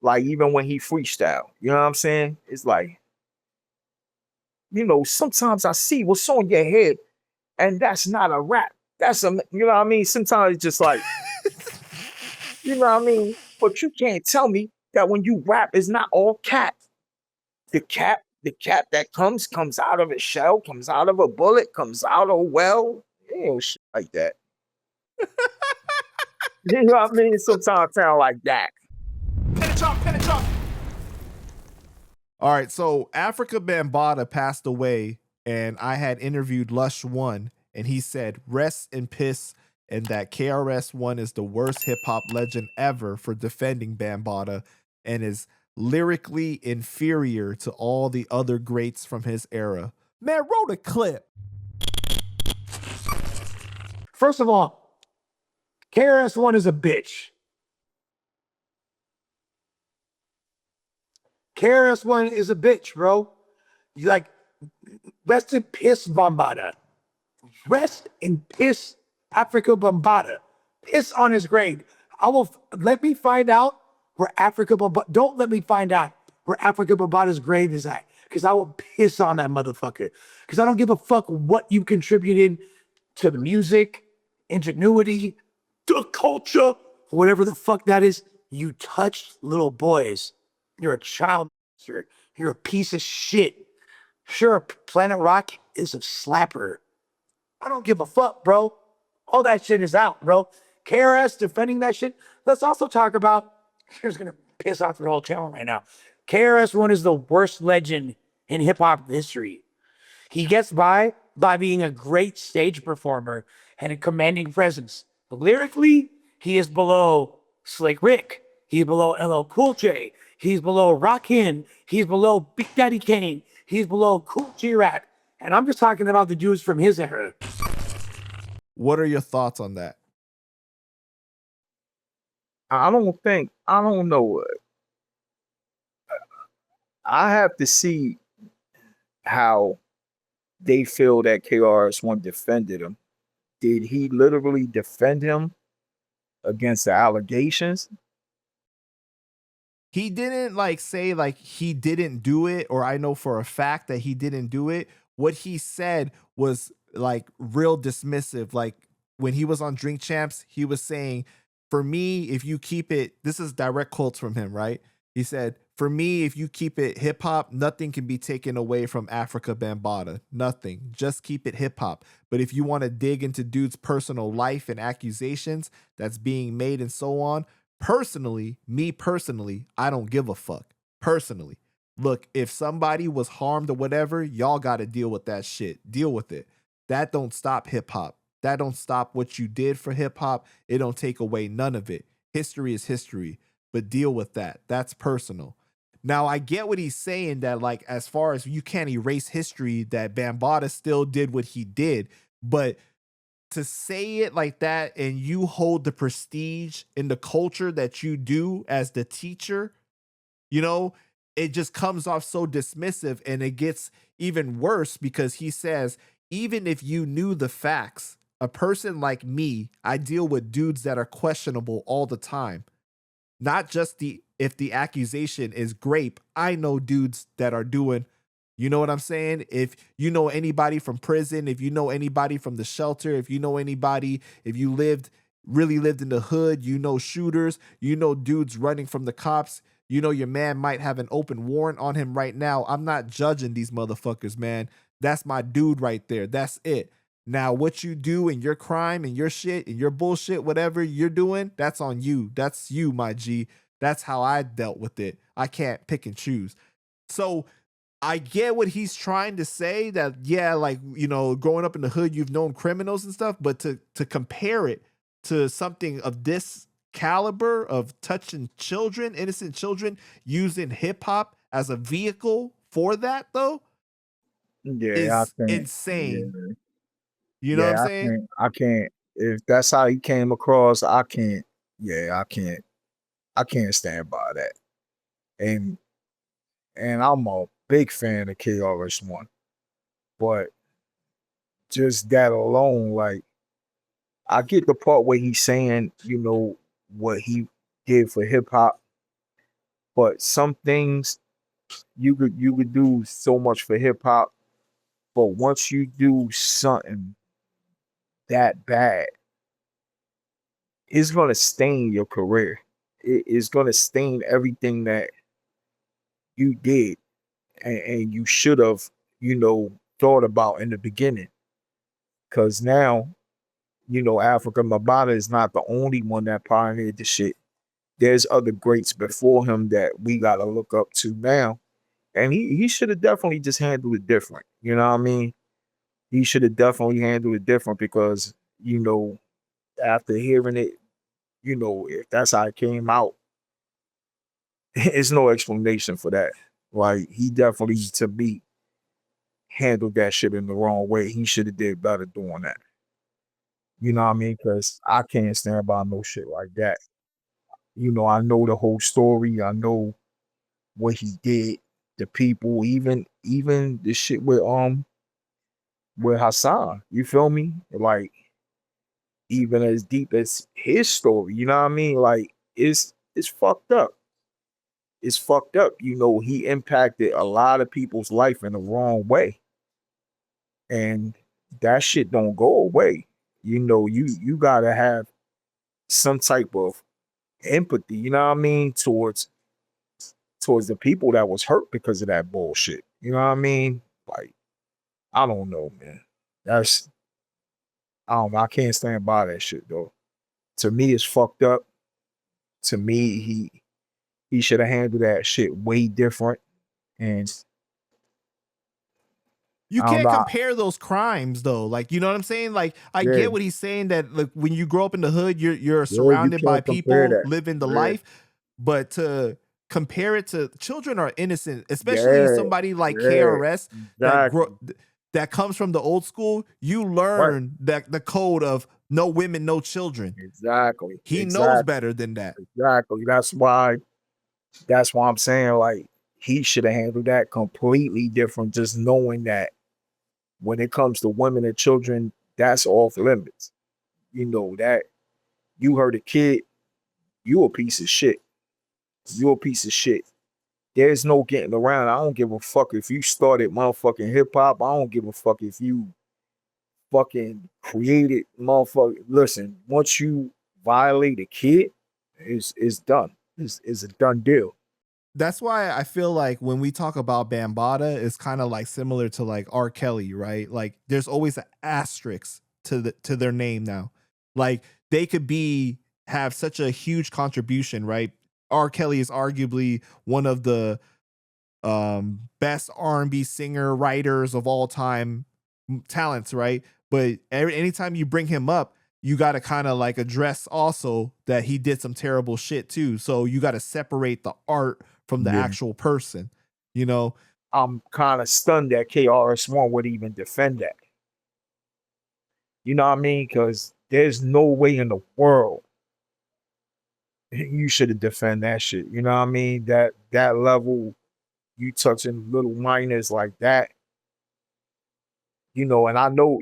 Like even when he freestyle, you know what I'm saying? It's like, sometimes I see what's on your head, and that's not a rap. That's you know what I mean? Sometimes it's just like, you know what I mean? But you can't tell me that when you rap, it's not all cap. The cap that comes out of a shell, comes out of a bullet, comes out of a well, shit like that. You know what I mean? Sometimes I sound like that. All right, so Afrika Bambaataa passed away, and I had interviewed Lush One, and he said, "Rest in piss," and that KRS-One is the worst hip hop legend ever for defending Bambaataa, and is lyrically inferior to all the other greats from his era. Man, roll a clip. First of all, KRS-One is a bitch. KRS-One is a bitch, bro. You like, rest in piss, Bambaataa. Rest in piss, Afrika Bambaataa. Piss on his grave. Let me find out where Afrika Bambaataa. Don't let me find out where Afrika Bambaataa's grave is at, because I will piss on that motherfucker. Because I don't give a fuck what you contributed to the music, ingenuity, the culture, whatever the fuck that is. You touched little boys. You're a child. You're a piece of shit. Sure, Planet Rock is a slapper. I don't give a fuck, bro. All that shit is out, bro. KRS defending that shit. Let's also talk about, here's gonna piss off the whole channel right now. KRS-One is the worst legend in hip hop history. He gets by being a great stage performer and a commanding presence. But lyrically, he is below Slick Rick. He's below LL Cool J. He's below Rakim. He's below Big Daddy Kane. He's below Cool G-Rap. And I'm just talking about the dudes from his era. What are your thoughts on that? I don't know what. I have to see how they feel that KRS-One defended him. Did he literally defend him against the allegations? He didn't say he didn't do it, or I know for a fact that he didn't do it. What he said was real dismissive. Like when he was on Drink Champs, he was saying, "For me, if you keep it," this is direct quotes from him, right? He said, "For me, if you keep it hip hop, nothing can be taken away from Afrika Bambaataa. Nothing. Just keep it hip hop. But if you want to dig into dude's personal life and accusations that's being made and so on, me personally, I don't give a fuck. Personally. Look, if somebody was harmed or whatever, y'all got to deal with that shit. Deal with it. That don't stop hip hop. That don't stop what you did for hip hop. It don't take away none of it. History is history, but deal with that. That's personal." Now, I get what he's saying, that as far as you can't erase history, that Bambaataa still did what he did, but to say it like that, and you hold the prestige in the culture that you do as the teacher, it just comes off so dismissive, and it gets even worse because he says, even if you knew the facts, a person like me, I deal with dudes that are questionable all the time. Not just if the accusation is grape, I know dudes that are doing, you know what I'm saying? If you know anybody from prison, if you know anybody from the shelter, if you know anybody, if you really lived in the hood, you know shooters, you know dudes running from the cops, you know your man might have an open warrant on him right now. I'm not judging these motherfuckers, man. That's my dude right there. That's it. Now, what you do in your crime and your shit and your bullshit, whatever you're doing, that's on you. That's you, my G. That's how I dealt with it. I can't pick and choose. So I get what he's trying to say, that, yeah, growing up in the hood, you've known criminals and stuff, but to compare it to something of this caliber of touching children, innocent children, using hip hop as a vehicle for that, though, is insane. Yeah. You know what I'm saying? I can't. If that's how he came across, I can't. Yeah, I can't. I can't stand by that. And I'm a big fan of KRS-One, but just that alone, I get the part where he's saying, what he did for hip hop, But some things you could do so much for hip hop, but once you do something that bad, it's gonna stain your career. It's gonna stain everything that you did and you should have, thought about in the beginning. Cause now, Afrika Bambaataa is not the only one that pioneered the shit. There's other greats before him that we gotta look up to now. And he should have definitely just handled it different. You know what I mean? He should have definitely handled it different because, after hearing it, if that's how it came out, it's no explanation for that. Like he definitely to me handled that shit in the wrong way. He should have did better doing that. You know what I mean? Because I can't stand by no shit like that. I know the whole story. I know what he did, the people, even the shit with Hassan. You feel me? Like even as deep as his story, you know what I mean? Like it's fucked up. It's fucked up. He impacted a lot of people's life in the wrong way. And that shit don't go away. You gotta have some type of empathy, you know what I mean, towards the people that was hurt because of that bullshit. You know what I mean? Like, I don't know, man. That's I don't know. I can't stand by that shit though. To me, it's fucked up. To me, he should have handled that shit way different. And You I don't can't know. compare those crimes though. Like, you know what I'm saying? Like, I Yeah, get what he's saying that like when you grow up in the hood, you're yeah, you surrounded by can't compare people that. living the Yeah, life, but to compare it to children are innocent, especially yeah, somebody like yeah. KRS Exactly. that comes from the old school. You Right. learn that the code of no women, no children. Exactly. He knows Exactly. better than that. Exactly. That's why I'm saying like he should have handled that completely different, just knowing that when it comes to women and children, that's off limits. That you hurt a kid, you a piece of shit. You a piece of shit. There's no getting around. I don't give a fuck if you started motherfucking hip hop. I don't give a fuck if you fucking created motherfucker. Listen, once you violate a kid, it's done. It's a done deal. That's why I feel like when we talk about Bambaataa, it's kind of like similar to like R. Kelly, right? Like there's always an asterisk to their name now. Like they could have such a huge contribution, right? R. Kelly is arguably one of the best R&B singer writers of all time talents, right? But anytime you bring him up, you got to kind of like address also that he did some terrible shit too. So you got to separate the art from the Yeah. actual person, you know? I'm kind of stunned that KRS-One would even defend that. You know what I mean? Because there's no way in the world you should have defend that shit. You know what I mean? That level, you touching little minors like that, and I know,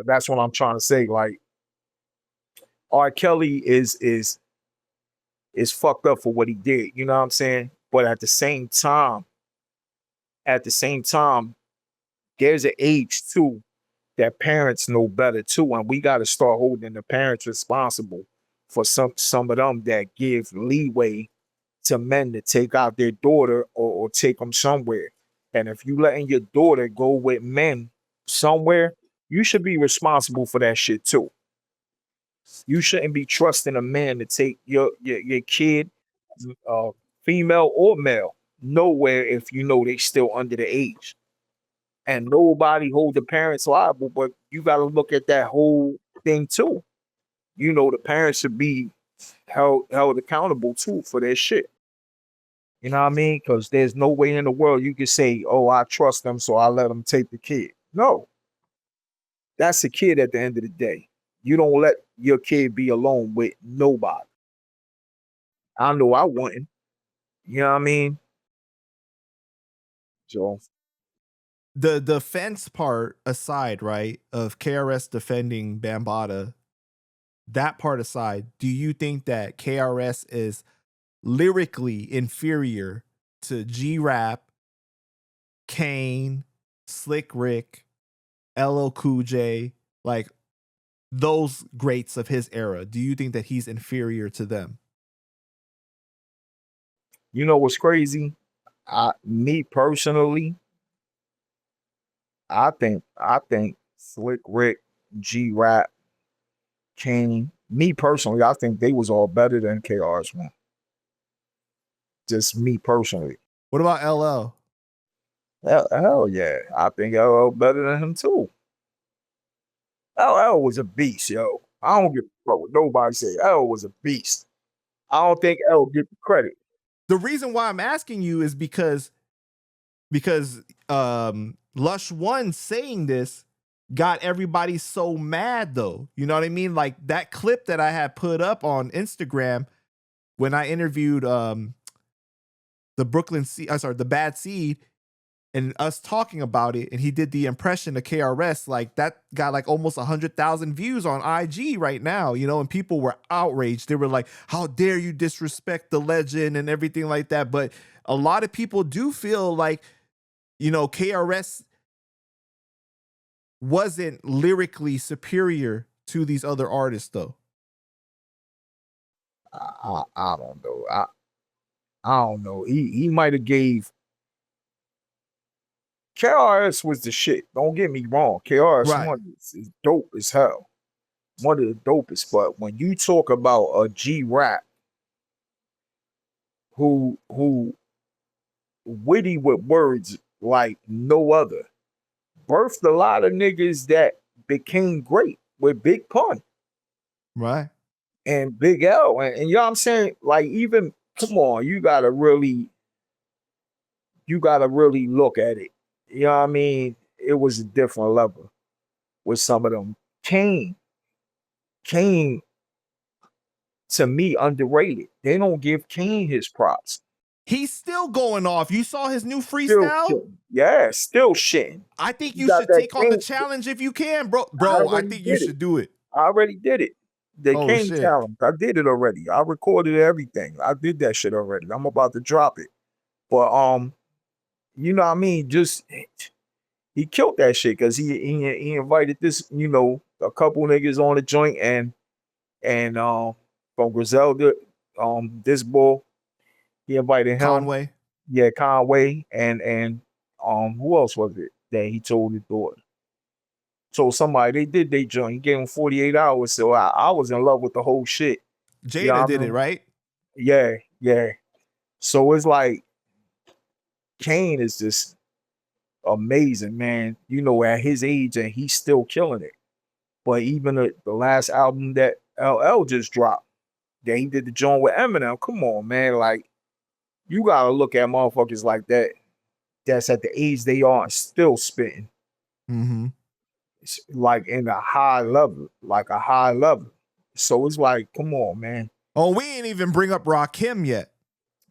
that's what I'm trying to say. Like R. Kelly is fucked up for what he did. You know what I'm saying? But at the same time, there's an age too that parents know better too, and we got to start holding the parents responsible for some of them that give leeway to men to take out their daughter or take them somewhere. And if you letting your daughter go with men somewhere, you should be responsible for that shit too. You shouldn't be trusting a man to take your kid, uh, female or male, nowhere if you know they still under the age. And nobody hold the parents liable, but you got to look at that whole thing too. The parents should be held accountable too for their shit. You know what I mean? Because there's no way in the world you can say, "Oh, I trust them, so I let them take the kid." No, that's a kid at the end of the day. You don't let your kid be alone with nobody. I know I wouldn't. You know what I mean? So The defense part aside, right, of KRS defending Bambaataa, that part aside, do you think that KRS is lyrically inferior to G-Rap, Kane, Slick Rick, LL Cool J, like those greats of his era? Do you think that he's inferior to them? You know what's crazy? Me personally, I think Slick Rick, G Rap, Kane. Me personally, I think they was all better than KRS-One. Just me personally. What about LL? Hell yeah, I think LL better than him too. LL was a beast, yo. I don't give a fuck what nobody say. LL was a beast. I don't think L get the credit. The reason why I'm asking you is because Lush One saying this got everybody so mad though. You know what I mean? Like that clip that I had put up on Instagram when I interviewed the the Bad Seed, and us talking about it, and he did the impression of KRS, like that got like almost 100,000 views on IG right now, you know, and people were outraged. They were like, how dare you disrespect the legend and everything like that. But a lot of people do feel like, you know, KRS wasn't lyrically superior to these other artists though. I don't know. I don't know. He might have gave. KRS was the shit. Don't get me wrong. KRS Right. One is dope as hell. One of the dopest. But when you talk about a G Rap who witty with words like no other, birthed a lot of niggas that became great with Big Pun Right. and Big L. And you know what I'm saying? Like, even, come on, you gotta really look at it. You know what I mean? It was a different level with some of them. Kane, to me, underrated. They don't give Kane his props. He's still going off. You saw his new Still freestyle? shitting. Yeah, still shitting. I think You you got should that take on the Kane- challenge if you can, bro. I Bro, I already think you did it. should do it. I already did it. The Oh, Kane shit. challenge. I did it already. I recorded everything. I did that shit already. I'm about to drop it. But you know what I mean? Just he killed that shit because he invited this, you know, a couple niggas on the joint and from Griselda, this bull, he invited him. Conway. Yeah, Conway and who else was it that he told his daughter? Told somebody they did they joint. He gave him 48 hours. So I was in love with the whole shit. Jada You know what I did it, mean? right? Yeah. So it's like Kane is just amazing, man. You know, at his age, and he's still killing it. But even the last album that LL just dropped, that he did the joint with Eminem. Come on, man. Like, you gotta look at motherfuckers like that. That's at the age they are and still spitting. Mm-hmm. It's like in a high level. So it's like, come on, man. Oh, we ain't even bring up Rakim yet.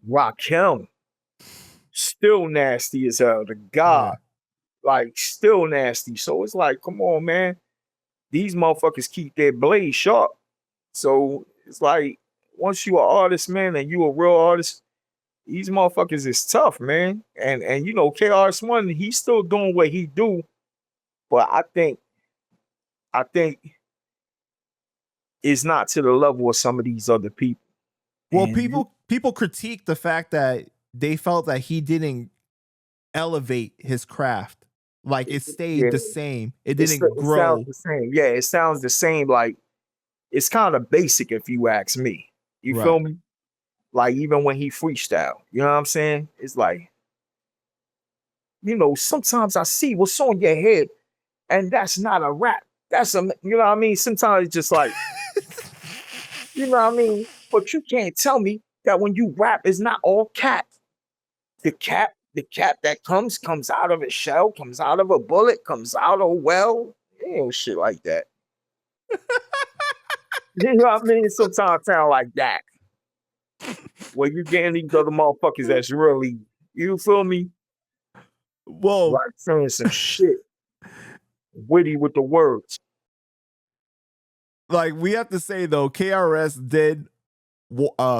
Rakim, still nasty as hell. The God, like, still nasty. So it's like, come on, man. These motherfuckers keep their blade sharp. So it's like, once you an artist, man, and you a real artist, these motherfuckers is tough, man. And you know, KRS-One, he's still doing what he do, but I think it's not to the level of some of these other people. Well, And people critique the fact that they felt that he didn't elevate his craft. Like it stayed yeah, the same. It It didn't grow. sounds the same. Yeah, it sounds the same. Like, it's kind of basic if you ask me. You Right. feel me? Like, even when he freestyle, you know what I'm saying? It's like, you know, sometimes I see what's on your head, and that's not a rap. That's a, you know what I mean? Sometimes it's just like, you know what I mean? But you can't tell me that when you rap, it's not all cap. The cap that comes out of a shell, comes out of a bullet, comes out of a well. Ain't shit like that. You know what I mean? Sometimes sound like that. Where you getting these other motherfuckers that's really, you feel me? Whoa. Like saying some shit. Witty with the words. Like we have to say though, KRS did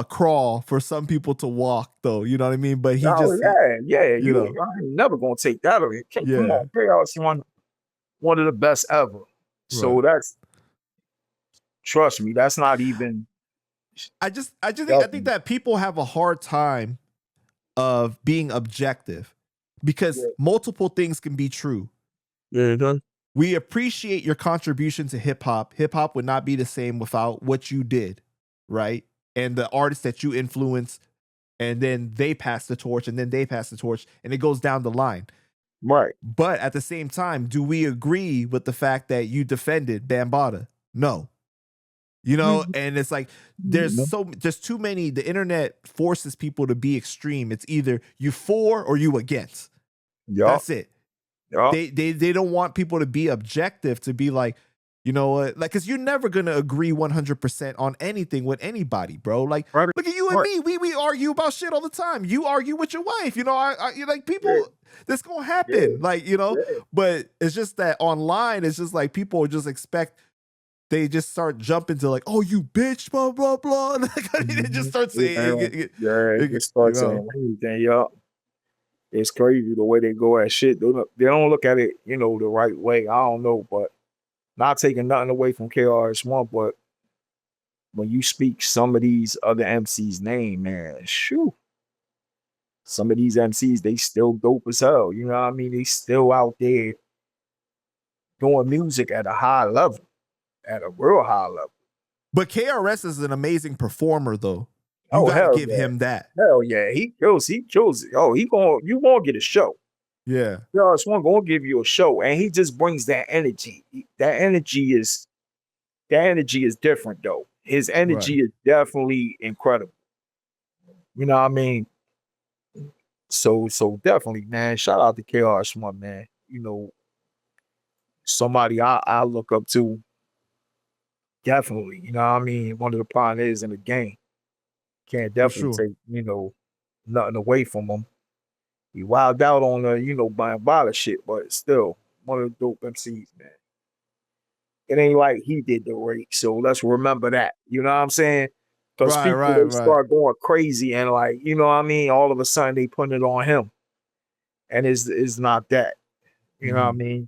crawl for some people to walk, though. You know what I mean? But he Oh just, yeah. you know, I ain't never gonna take that away. Come yeah, on, KRS-One, one of the best ever. right. So trust me, that's not even. I think that people have a hard time of being objective because multiple things can be true. Yeah, we appreciate your contribution to hip hop. Hip hop would not be the same without what you did, right? And the artists that you influenced, and then they pass the torch, and then they pass the torch, and it goes down the line. Right. But at the same time, do we agree with the fact that you defended Bambaataa? No. You know, and it's like there's too many. The internet forces people to be extreme. It's either you for or you against. Yeah. That's it. Yeah. They don't want people to be objective, to be like, you know what, like, because you're never gonna agree 100% on anything with anybody, bro. Like, look at you and me. We argue about shit all the time. You argue with your wife. You know, I like people. That's gonna happen. Like, you know, but it's just that online, it's just like people just expect. They just start jumping to like, oh, you bitch, blah blah blah. It just starts saying, it starts saying anything, y'all. It's crazy the way they go at shit. They don't look at it, you know, the right way. I don't know, but not taking nothing away from KRS-One, but when you speak some of these other MCs' name, man, shoo. Some of these MCs, they still dope as hell. You know what I mean? They still out there doing music at a high level, at a real high level. But KRS is an amazing performer, though. You Oh, gotta give him that. Hell yeah, he kills it. Oh, you gonna get a show. Yeah. KRS-One gonna give you a show, and he just brings that energy. That energy is different, though. His energy is definitely incredible. You know what I mean? So definitely, man. Shout out to KRS-One, man. You know, somebody I look up to. Definitely, you know what I mean? One of the pioneers in the game. Can't definitely take, you know, nothing away from him. He wilded out on the, you know, Bambaataa shit, but still, one of the dope MCs, man. It ain't like he did the rape, so let's remember that. You know what I'm saying? Because people they start going crazy and like, you know what I mean? All of a sudden they put it on him. And it's not that. You know what I mean?